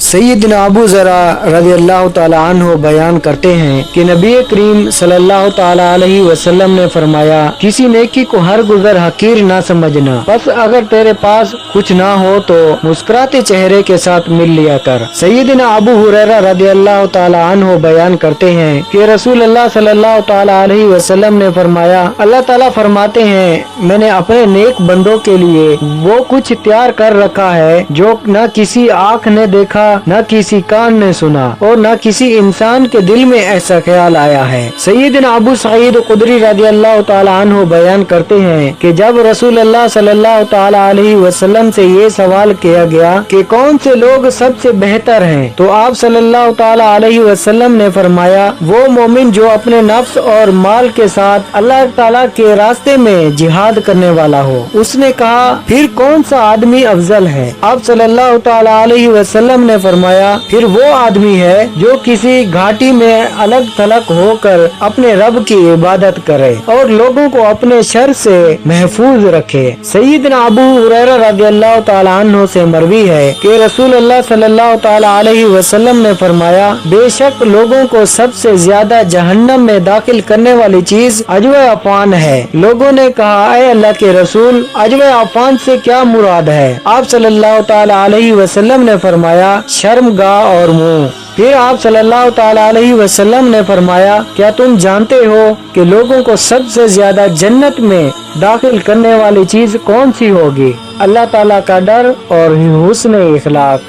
सैयदना अबू ज़रा रज़ी अल्लाह ताला अन्हु बयान करते हैं कि नबी करीम सल्लल्लाहु ताला अलैहि वसल्लम ने फरमाया, किसी नेकी को हर गुज़र हकीर ना समझना, बस अगर तेरे पास कुछ ना हो तो मुस्कुराते चेहरे के साथ मिल लिया कर। सैयदना अबू हुरैरा रज़ी अल्लाह ताला अन्हु बयान करते हैं कि रसूल अल्लाह सल्लल्लाहु ताला अलैहि वसल्लम ने फरमाया, अल्लाह ताला फरमाते हैं, मैंने अपने नेक बंदों के लिए वो कुछ तैयार कर रखा है जो न किसी आँख ने देखा, न किसी कान ने सुना और न किसी इंसान के दिल में ऐसा ख्याल आया है। सैयदना अबू सईद खुदरी रज़ी अल्लाह ताला अन्हु बयान करते हैं कि जब रसूल अल्लाह सल्लल्लाहु ताला अलैहि वसल्लम से ये सवाल किया गया कि कौन से लोग सबसे बेहतर हैं, तो आप सल्लल्लाहु ताला अलैहि वसल्लम ने फरमाया, वो मोमिन जो अपने नफ्स और माल के साथ अल्लाह ताला के रास्ते में जिहाद करने वाला हो। उसने कहा, फिर कौन सा आदमी अफजल है? आप सल्लल्लाहु ताला अलैहि वसल्लम ने फरमाया, फिर वो आदमी है जो किसी घाटी में अलग थलग होकर अपने रब की इबादत करे और लोगों को अपने शर से महफूज रखे। सैयदना अबू हुरैरा रज़ी अल्लाह ताला अन्हु से मरवी है कि रसूल अल्लाह सल्लल्लाहु ताला अलैहि वसल्लम ने फरमाया, बेशक लोगों को सबसे ज्यादा जहन्नम में दाखिल करने वाली चीज अजवे अफान है। लोगों ने कहा, ऐ अल्लाह के रसूल, अजवे अफान से क्या मुराद है? आप सल्लल्लाहु ताला अलैहि वसल्लम ने फरमाया, शर्मगाह और मुंह। फिर आप सल्लल्लाहु ताला अलैहि वसल्लम ने फरमाया, क्या तुम जानते हो कि लोगों को सबसे ज्यादा जन्नत में दाखिल करने वाली चीज कौन सी होगी? अल्लाह ताला का डर और हुस्न इखलाक।